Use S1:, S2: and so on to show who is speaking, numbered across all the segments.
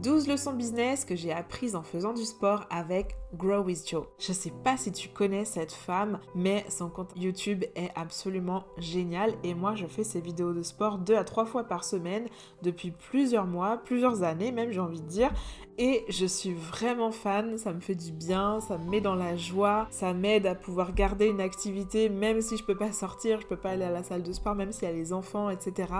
S1: 12 leçons business que j'ai apprises en faisant du sport avec Grow with Jo. Je sais pas si tu connais cette femme, mais son compte YouTube est absolument génial et moi je fais ces vidéos de sport 2 à 3 fois par semaine depuis plusieurs mois, plusieurs années même j'ai envie de dire. Et je suis vraiment fan, ça me fait du bien, ça me met dans la joie, ça m'aide à pouvoir garder une activité même si je peux pas sortir, je peux pas aller à la salle de sport, même s'il y a les enfants, etc.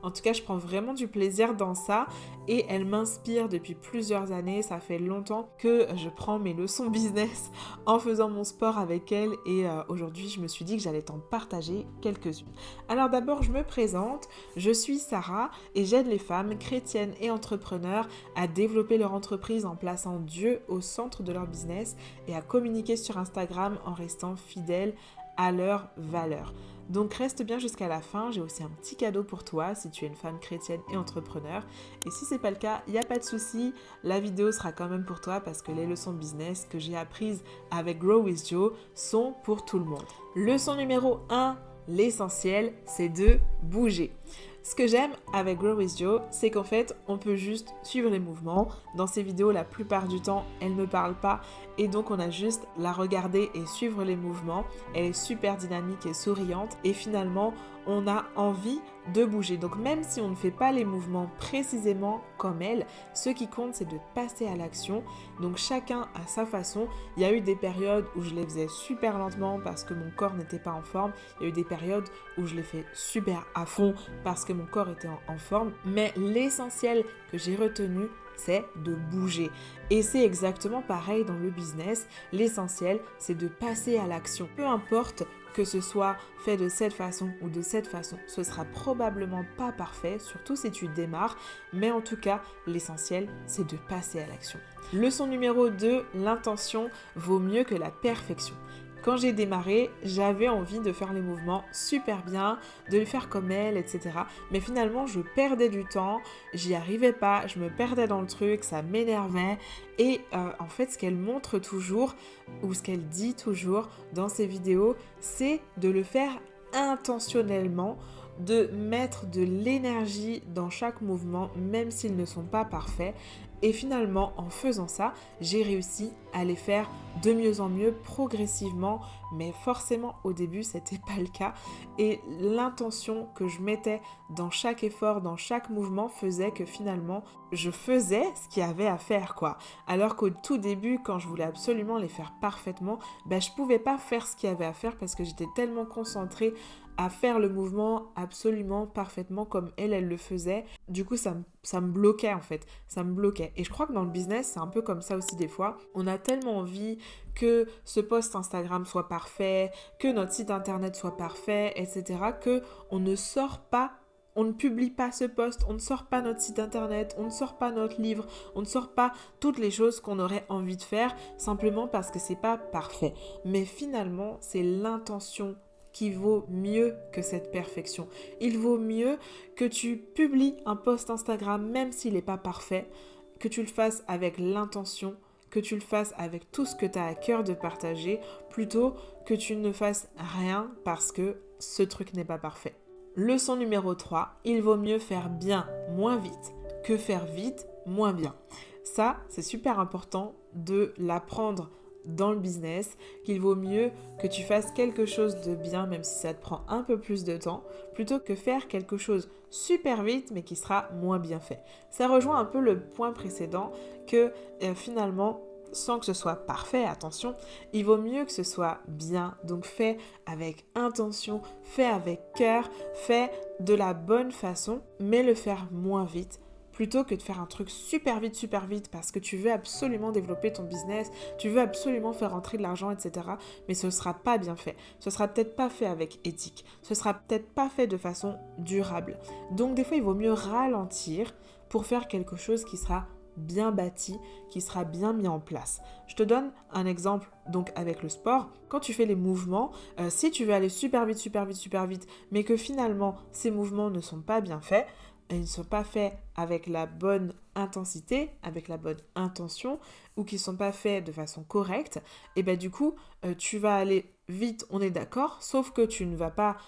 S1: En tout cas, je prends vraiment du plaisir dans ça et elle m'inspire depuis plusieurs années. Ça fait longtemps que je prends mes leçons business en faisant mon sport avec elle et aujourd'hui, je me suis dit que j'allais t'en partager quelques-unes. Alors d'abord, je me présente, je suis Sarah et j'aide les femmes chrétiennes et entrepreneurs à développer leur entreprise en plaçant Dieu au centre de leur business et à communiquer sur Instagram en restant fidèles à leurs valeurs. Donc reste bien jusqu'à la fin, j'ai aussi un petit cadeau pour toi si tu es une femme chrétienne et entrepreneur. Et si c'est pas le cas, il n'y a pas de souci, la vidéo sera quand même pour toi parce que les leçons business que j'ai apprises avec Grow with Jo sont pour tout le monde. Leçon numéro 1, l'essentiel, c'est de bouger. Ce que j'aime avec Grow with Jo, c'est qu'en fait, on peut juste suivre les mouvements. Dans ces vidéos, la plupart du temps, elle ne me parle pas et donc on a juste la regarder et suivre les mouvements. Elle est super dynamique et souriante et finalement, on a envie de bouger. Donc même si on ne fait pas les mouvements précisément comme elle, ce qui compte, c'est de passer à l'action. Donc chacun à sa façon. Il y a eu des périodes où je les faisais super lentement parce que mon corps n'était pas en forme. Il y a eu des périodes où je les fais super à fond parce que mon corps était en forme. Mais l'essentiel que j'ai retenu, c'est de bouger. Et c'est exactement pareil dans le business. L'essentiel, c'est de passer à l'action. Peu importe que ce soit fait de cette façon ou de cette façon, ce sera probablement pas parfait, surtout si tu démarres, mais en tout cas, l'essentiel, c'est de passer à l'action. Leçon numéro 2, l'intention vaut mieux que la perfection. Quand j'ai démarré, j'avais envie de faire les mouvements super bien, de les faire comme elle, etc. Mais finalement, je perdais du temps, j'y arrivais pas, je me perdais dans le truc, ça m'énervait. Et en fait, ce qu'elle montre toujours, ou ce qu'elle dit toujours dans ses vidéos, c'est de le faire intentionnellement, de mettre de l'énergie dans chaque mouvement, même s'ils ne sont pas parfaits. Et finalement, en faisant ça, j'ai réussi à les faire de mieux en mieux, progressivement, mais forcément au début, c'était pas le cas. Et l'intention que je mettais dans chaque effort, dans chaque mouvement, faisait que finalement, je faisais ce qu'il y avait à faire, quoi. Alors qu'au tout début, quand je voulais absolument les faire parfaitement, je pouvais pas faire ce qu'il y avait à faire parce que j'étais tellement concentrée à faire le mouvement absolument parfaitement comme elle le faisait. Du coup, ça me bloquait en fait. Ça me bloquait. Et je crois que dans le business, c'est un peu comme ça aussi des fois. On a tellement envie que ce post Instagram soit parfait, que notre site internet soit parfait, etc. que on ne sort pas. On ne publie pas ce post, on ne sort pas notre site internet, on ne sort pas notre livre, on ne sort pas toutes les choses qu'on aurait envie de faire simplement parce que c'est pas parfait. Mais finalement, c'est l'intention qui vaut mieux que cette perfection. Il vaut mieux que tu publies un post Instagram même s'il n'est pas parfait, que tu le fasses avec l'intention, que tu le fasses avec tout ce que tu as à cœur de partager, plutôt que tu ne fasses rien parce que ce truc n'est pas parfait. Leçon numéro 3, il vaut mieux faire bien moins vite que faire vite moins bien. Ça, c'est super important de l'apprendre dans le business, qu'il vaut mieux que tu fasses quelque chose de bien, même si ça te prend un peu plus de temps, plutôt que faire quelque chose super vite, mais qui sera moins bien fait. Ça rejoint un peu le point précédent que finalement, sans que ce soit parfait, attention, il vaut mieux que ce soit bien, donc fait avec intention, fait avec cœur, fait de la bonne façon, mais le faire moins vite, plutôt que de faire un truc super vite parce que tu veux absolument développer ton business, tu veux absolument faire rentrer de l'argent, etc. Mais ce ne sera pas bien fait. Ce ne sera peut-être pas fait avec éthique. Ce ne sera peut-être pas fait de façon durable. Donc des fois, il vaut mieux ralentir pour faire quelque chose qui sera bien bâti, qui sera bien mis en place. Je te donne un exemple donc avec le sport. Quand tu fais les mouvements, si tu veux aller super vite, mais que finalement ces mouvements ne sont pas bien faits, et ils ne sont pas faits avec la bonne intensité, avec la bonne intention, ou qui ne sont pas faits de façon correcte, et du coup, tu vas aller vite, on est d'accord, sauf que tu ne vas pas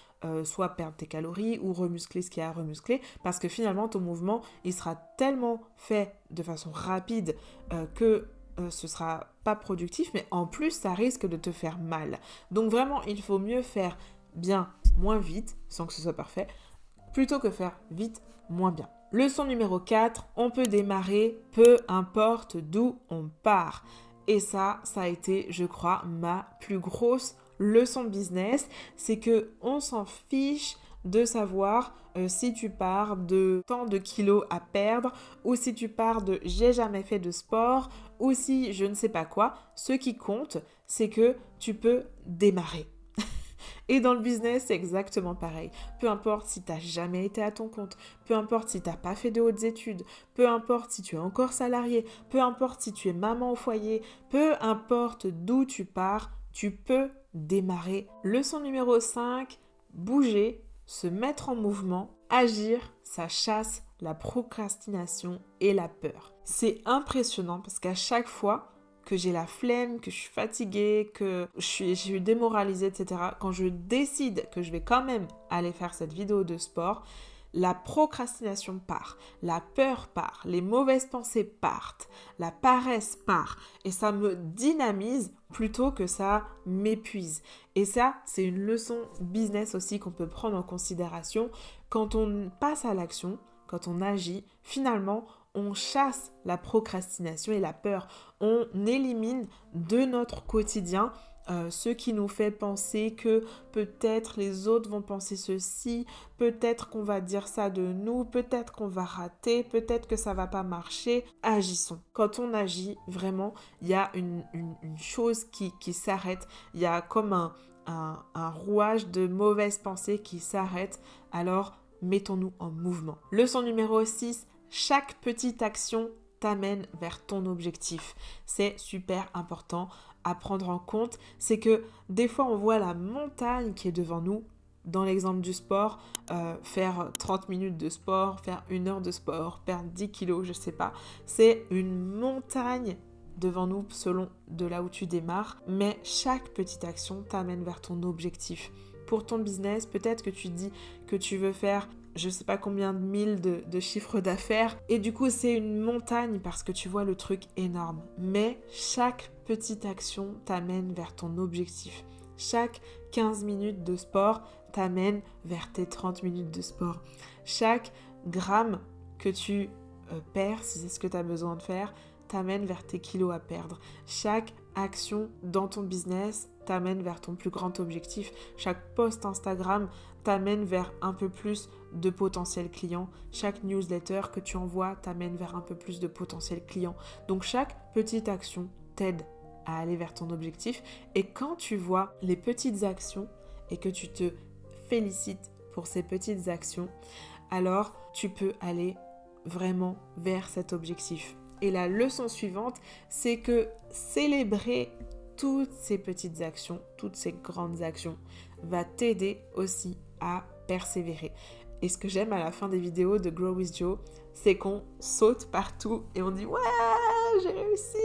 S1: soit perdre tes calories ou remuscler ce qu'il y a à remuscler, parce que finalement ton mouvement il sera tellement fait de façon rapide que ce sera pas productif, mais en plus ça risque de te faire mal. Donc vraiment il faut mieux faire bien moins vite, sans que ce soit parfait, plutôt que faire vite moins bien. Leçon numéro 4, on peut démarrer peu importe d'où on part. Et ça a été, je crois, ma plus grosse leçon de business, c'est que on s'en fiche de savoir si tu pars de tant de kilos à perdre ou si tu pars de j'ai jamais fait de sport ou si je ne sais pas quoi. Ce qui compte, c'est que tu peux démarrer. Et dans le business, c'est exactement pareil. Peu importe si tu n'as jamais été à ton compte, peu importe si tu n'as pas fait de hautes études, peu importe si tu es encore salarié, peu importe si tu es maman au foyer, peu importe d'où tu pars, tu peux démarrer. Leçon numéro 5, bouger, se mettre en mouvement, agir, ça chasse la procrastination et la peur. C'est impressionnant parce qu'à chaque fois que j'ai la flemme, que je suis fatiguée, que je suis démoralisée, etc. Quand je décide que je vais quand même aller faire cette vidéo de sport, la procrastination part, la peur part, les mauvaises pensées partent, la paresse part et ça me dynamise plutôt que ça m'épuise. Et ça, c'est une leçon business aussi qu'on peut prendre en considération. Quand on passe à l'action, quand on agit, finalement, on chasse la procrastination et la peur. On élimine de notre quotidien ce qui nous fait penser que peut-être les autres vont penser ceci, peut-être qu'on va dire ça de nous, peut-être qu'on va rater, peut-être que ça va pas marcher. Agissons. Quand on agit, vraiment, il y a une chose qui s'arrête. Il y a comme un rouage de mauvaises pensées qui s'arrête. Alors, mettons-nous en mouvement. Leçon numéro 6, chaque petite action t'amène vers ton objectif. C'est super important à prendre en compte. C'est que des fois, on voit la montagne qui est devant nous. Dans l'exemple du sport, faire 30 minutes de sport, faire 1 heure de sport, perdre 10 kilos, je sais pas. C'est une montagne devant nous selon de là où tu démarres. Mais chaque petite action t'amène vers ton objectif. Pour ton business, peut-être que tu dis que tu veux faire je sais pas combien de mille de chiffre d'affaires. Et du coup, c'est une montagne parce que tu vois le truc énorme. Mais chaque petite action t'amène vers ton objectif. Chaque 15 minutes de sport t'amène vers tes 30 minutes de sport. Chaque gramme que tu perds, si c'est ce que tu as besoin de faire, t'amène vers tes kilos à perdre. Chaque action dans ton business t'amène vers ton plus grand objectif. Chaque post Instagram t'amène vers un peu plus de potentiels clients. Chaque newsletter que tu envoies t'amène vers un peu plus de potentiels clients. Donc chaque petite action t'aide à aller vers ton objectif. Et quand tu vois les petites actions et que tu te félicites pour ces petites actions, alors tu peux aller vraiment vers cet objectif. Et la leçon suivante, c'est que célébrer toutes ces petites actions, toutes ces grandes actions, va t'aider aussi à persévérer. Et ce que j'aime à la fin des vidéos de Grow with Jo, c'est qu'on saute partout et on dit « Ouais, j'ai réussi !»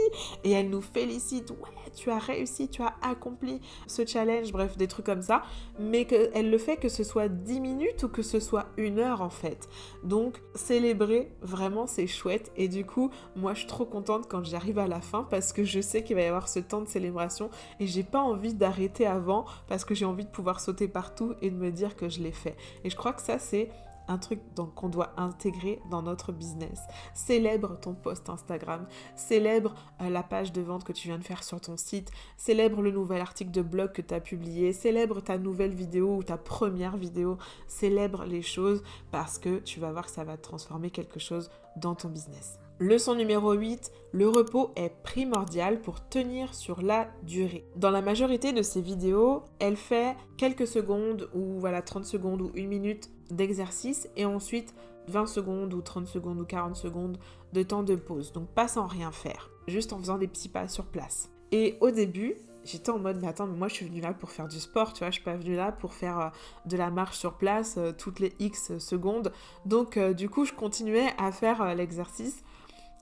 S1: Et elle nous félicite « Ouais, tu as réussi, tu as accompli ce challenge !» Bref, des trucs comme ça. Mais qu'elle le fait que ce soit 10 minutes ou que ce soit 1 heure en fait. Donc, célébrer, vraiment, c'est chouette. Et du coup, moi, je suis trop contente quand j'arrive à la fin parce que je sais qu'il va y avoir ce temps de célébration et j'ai pas envie d'arrêter avant parce que j'ai envie de pouvoir sauter partout et de me dire que je l'ai fait. Et je crois que ça, c'est un truc qu'on doit intégrer dans notre business. Célèbre ton post Instagram, célèbre la page de vente que tu viens de faire sur ton site, célèbre le nouvel article de blog que tu as publié, célèbre ta nouvelle vidéo ou ta première vidéo, célèbre les choses parce que tu vas voir que ça va transformer quelque chose dans ton business. Leçon numéro 8, le repos est primordial pour tenir sur la durée. Dans la majorité de ces vidéos, elle fait quelques secondes ou 30 secondes ou 1 minute d'exercice et ensuite 20 secondes ou 30 secondes ou 40 secondes de temps de pause. Donc pas sans rien faire, juste en faisant des petits pas sur place. Et au début, j'étais en mode, mais attends, mais moi je suis venue là pour faire du sport, tu vois, je suis pas venue là pour faire de la marche sur place toutes les X secondes. Donc du coup, je continuais à faire l'exercice.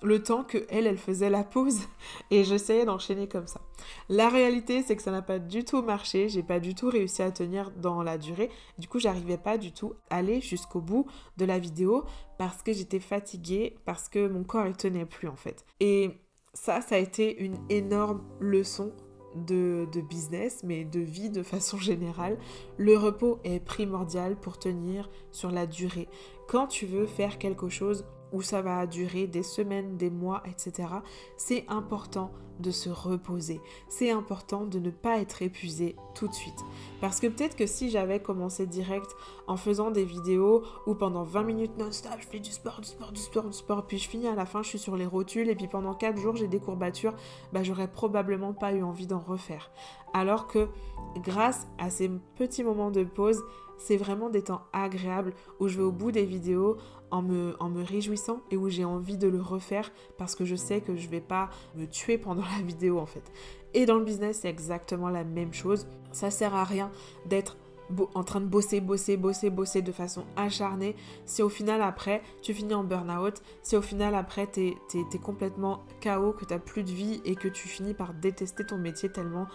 S1: le temps que elle faisait la pause et j'essayais d'enchaîner comme ça. La réalité, c'est que ça n'a pas du tout marché, j'ai pas du tout réussi à tenir dans la durée. Du coup, j'arrivais pas du tout à aller jusqu'au bout de la vidéo parce que j'étais fatiguée, parce que mon corps il tenait plus en fait. Et ça a été une énorme leçon de business, mais de vie de façon générale. Le repos est primordial pour tenir sur la durée. Quand tu veux faire quelque chose où ça va durer des semaines, des mois, etc., c'est important de se reposer. C'est important de ne pas être épuisé tout de suite. Parce que peut-être que si j'avais commencé direct en faisant des vidéos où pendant 20 minutes non-stop, je fais du sport, puis je finis à la fin, je suis sur les rotules, et puis pendant 4 jours, j'ai des courbatures, j'aurais probablement pas eu envie d'en refaire. Alors que grâce à ces petits moments de pause, c'est vraiment des temps agréables où je vais au bout des vidéos en me réjouissant et où j'ai envie de le refaire parce que je sais que je vais pas me tuer pendant la vidéo en fait. Et dans le business, c'est exactement la même chose. Ça sert à rien d'être en train de bosser de façon acharnée si au final après tu finis en burn-out, si au final après t'es complètement KO, que t'as plus de vie et que tu finis par détester ton métier tellement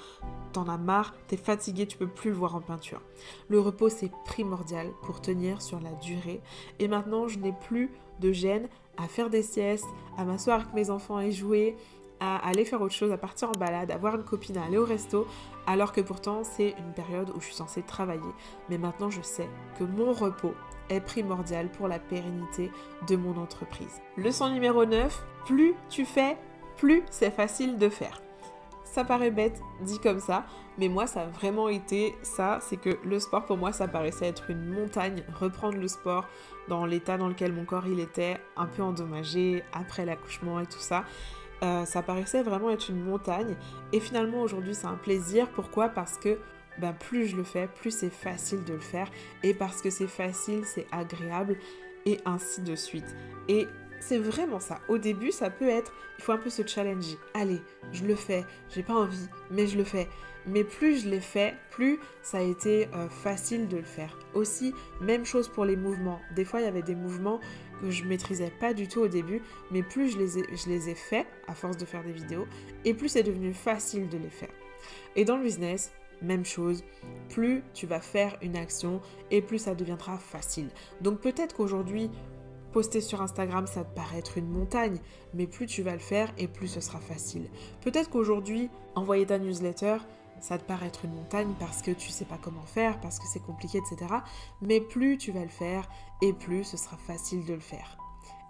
S1: t'en as marre, t'es fatigué, tu peux plus le voir en peinture. Le repos c'est primordial pour tenir sur la durée et maintenant je n'ai plus de gêne à faire des siestes, à m'asseoir avec mes enfants et jouer, à aller faire autre chose, à partir en balade, à voir une copine, à aller au resto, alors que pourtant c'est une période où je suis censée travailler. Mais maintenant je sais que mon repos est primordial pour la pérennité de mon entreprise. Leçon numéro 9, plus tu fais, plus c'est facile de faire. Ça paraît bête dit comme ça, mais moi ça a vraiment été ça, c'est que le sport pour moi ça paraissait être une montagne, reprendre le sport dans l'état dans lequel mon corps il était, un peu endommagé après l'accouchement et tout ça. Ça paraissait vraiment être une montagne et finalement aujourd'hui c'est un plaisir. Pourquoi ? Parce que plus je le fais, plus c'est facile de le faire et parce que c'est facile, c'est agréable et ainsi de suite. Et c'est vraiment ça. Au début, ça peut être, il faut un peu se challenger. Allez, je le fais, j'ai pas envie, mais je le fais. Mais plus je l'ai fait, plus ça a été facile de le faire. Aussi, même chose pour les mouvements. Des fois, il y avait des mouvements que je maîtrisais pas du tout au début, mais plus je les ai faits à force de faire des vidéos, et plus c'est devenu facile de les faire. Et dans le business, même chose, plus tu vas faire une action et plus ça deviendra facile. Donc peut-être qu'aujourd'hui, poster sur Instagram, ça te paraît être une montagne, mais plus tu vas le faire et plus ce sera facile. Peut-être qu'aujourd'hui, envoyer ta newsletter, ça te paraît être une montagne parce que tu sais pas comment faire, parce que c'est compliqué, etc. Mais plus tu vas le faire et plus ce sera facile de le faire.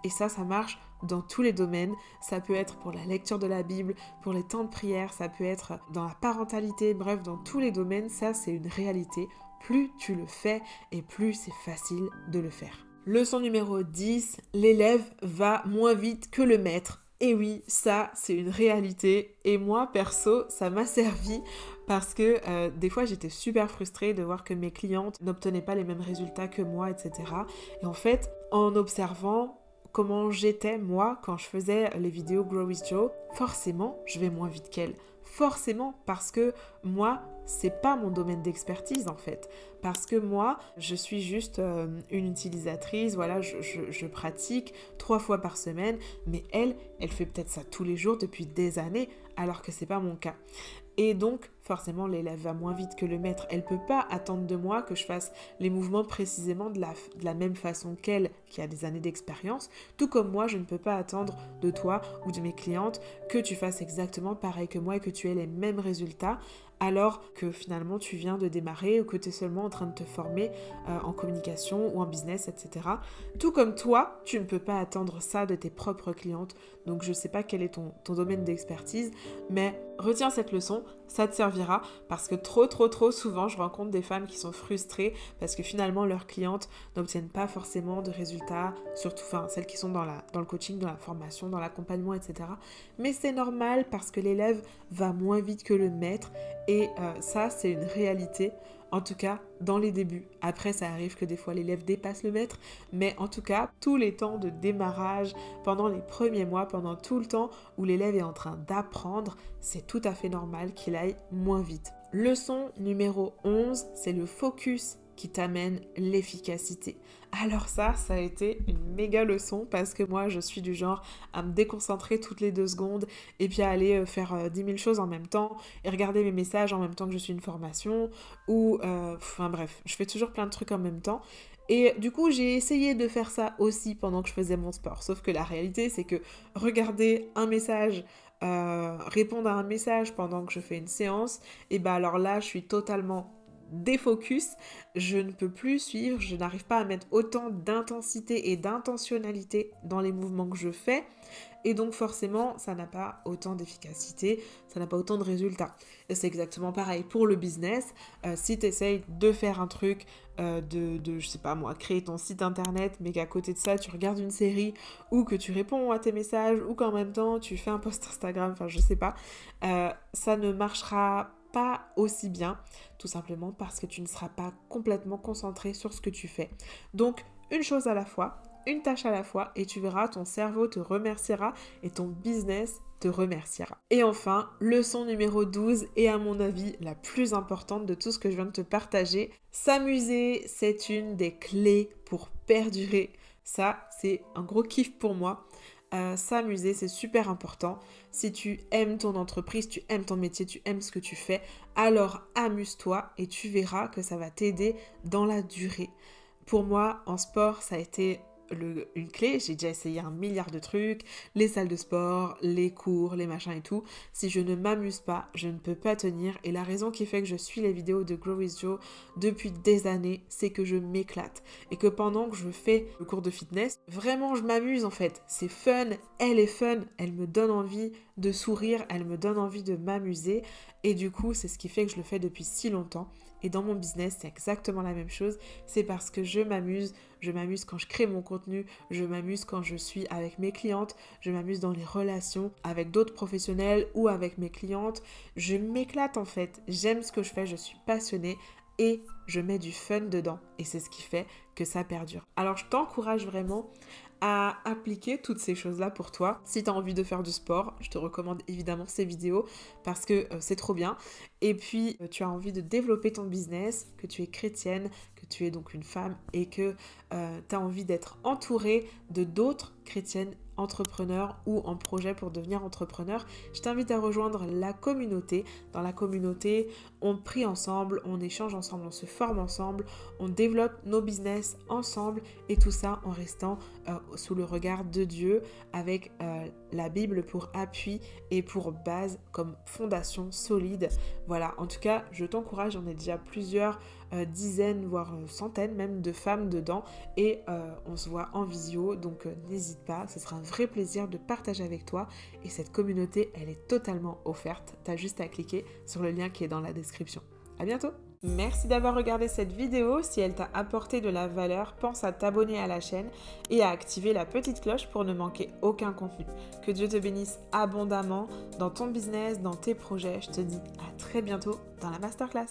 S1: Et ça marche dans tous les domaines. Ça peut être pour la lecture de la Bible, pour les temps de prière, ça peut être dans la parentalité, bref, dans tous les domaines, ça c'est une réalité. Plus tu le fais et plus c'est facile de le faire. Leçon numéro 10, l'élève va moins vite que le maître. Et oui, ça, c'est une réalité. Et moi, perso, ça m'a servi parce que des fois, j'étais super frustrée de voir que mes clientes n'obtenaient pas les mêmes résultats que moi, etc. Et en fait, en observant comment j'étais, moi, quand je faisais les vidéos Grow with Jo, forcément, je vais moins vite qu'elle. Forcément, parce que moi, c'est pas mon domaine d'expertise en fait. Parce que moi, je suis juste une utilisatrice, voilà, je pratique 3 fois par semaine, mais elle fait peut-être ça tous les jours depuis des années, alors que c'est pas mon cas. Et donc, forcément, l'élève va moins vite que le maître. Elle peut pas attendre de moi que je fasse les mouvements précisément de la même façon qu'elle, qui a des années d'expérience. Tout comme moi, je ne peux pas attendre de toi ou de mes clientes que tu fasses exactement pareil que moi et que tu aies les mêmes résultats, alors que finalement tu viens de démarrer ou que tu es seulement en train de te former en communication ou en business, etc. Tout comme toi, tu ne peux pas attendre ça de tes propres clientes. Donc je ne sais pas quel est ton domaine d'expertise, mais retiens cette leçon, ça te servira parce que trop souvent, je rencontre des femmes qui sont frustrées parce que finalement leurs clientes n'obtiennent pas forcément de résultats, surtout celles qui sont dans le coaching, dans la formation, dans l'accompagnement, etc. Mais c'est normal parce que l'élève va moins vite que le maître et ça, c'est une réalité. En tout cas, dans les débuts. Après, ça arrive que des fois l'élève dépasse le maître, mais en tout cas, tous les temps de démarrage, pendant les premiers mois, pendant tout le temps où l'élève est en train d'apprendre, c'est tout à fait normal qu'il aille moins vite. Leçon numéro 11, c'est le focus qui t'amène l'efficacité. Alors ça a été une méga leçon parce que moi, je suis du genre à me déconcentrer toutes les 2 secondes et puis à aller faire 10 000 choses en même temps et regarder mes messages en même temps que je suis une formation ou... enfin bref, je fais toujours plein de trucs en même temps. Et du coup, j'ai essayé de faire ça aussi pendant que je faisais mon sport. Sauf que la réalité, c'est que regarder un message, répondre à un message pendant que je fais une séance, et ben alors là, je suis totalement défocus, je ne peux plus suivre, je n'arrive pas à mettre autant d'intensité et d'intentionnalité dans les mouvements que je fais, et donc forcément, ça n'a pas autant d'efficacité, ça n'a pas autant de résultats. Et c'est exactement pareil pour le business. Si tu essayes de faire un truc, je sais pas moi, créer ton site internet, mais qu'à côté de ça, tu regardes une série, ou que tu réponds à tes messages, ou qu'en même temps, tu fais un post Instagram, enfin je sais pas, ça ne marchera pas aussi bien, tout simplement parce que tu ne seras pas complètement concentré sur ce que tu fais. Donc, une chose à la fois, une tâche à la fois, et tu verras, ton cerveau te remerciera et ton business te remerciera. Et enfin, leçon numéro 12, et à mon avis la plus importante de tout ce que je viens de te partager, s'amuser, c'est une des clés pour perdurer. Ça, c'est un gros kiff pour moi. S'amuser, c'est super important. Si tu aimes ton entreprise, tu aimes ton métier, tu aimes ce que tu fais, alors amuse-toi et tu verras que ça va t'aider dans la durée. Pour moi, en sport, ça a été une clé. J'ai déjà essayé 1 milliard de trucs, les salles de sport, les cours, les machins et tout. Si je ne m'amuse pas, je ne peux pas tenir. Et la raison qui fait que je suis les vidéos de Grow with Jo depuis des années, c'est que je m'éclate. Et que pendant que je fais le cours de fitness, vraiment je m'amuse en fait. C'est fun, elle est fun, elle me donne envie de sourire, elle me donne envie de m'amuser. Et du coup, c'est ce qui fait que je le fais depuis si longtemps. Et dans mon business, c'est exactement la même chose. C'est parce que je m'amuse quand je crée mon contenu, je m'amuse quand je suis avec mes clientes, je m'amuse dans les relations avec d'autres professionnels ou avec mes clientes. Je m'éclate en fait, j'aime ce que je fais, je suis passionnée et je mets du fun dedans. Et c'est ce qui fait que ça perdure. Alors je t'encourage vraiment à appliquer toutes ces choses-là pour toi. Si tu as envie de faire du sport, je te recommande évidemment ces vidéos parce que c'est trop bien. Et puis, tu as envie de développer ton business, que tu es chrétienne, que tu es donc une femme et que tu as envie d'être entourée de d'autres chrétiennes entrepreneurs ou en projet pour devenir entrepreneur, je t'invite à rejoindre la communauté. Dans la communauté, on prie ensemble, on échange ensemble, on se forme ensemble, on développe nos business ensemble et tout ça en restant sous le regard de Dieu avec la Bible pour appui et pour base comme fondation solide. Voilà, en tout cas, je t'encourage, j'en ai déjà plusieurs dizaines, voire centaines même de femmes dedans et on se voit en visio, donc n'hésite pas, ce sera un vrai plaisir de partager avec toi et cette communauté, elle est totalement offerte, t'as juste à cliquer sur le lien qui est dans la description. À bientôt! Merci d'avoir regardé cette vidéo. Si elle t'a apporté de la valeur, pense à t'abonner à la chaîne et à activer la petite cloche pour ne manquer aucun contenu. Que Dieu te bénisse abondamment dans ton business, dans tes projets. Je te dis à très bientôt dans la masterclass.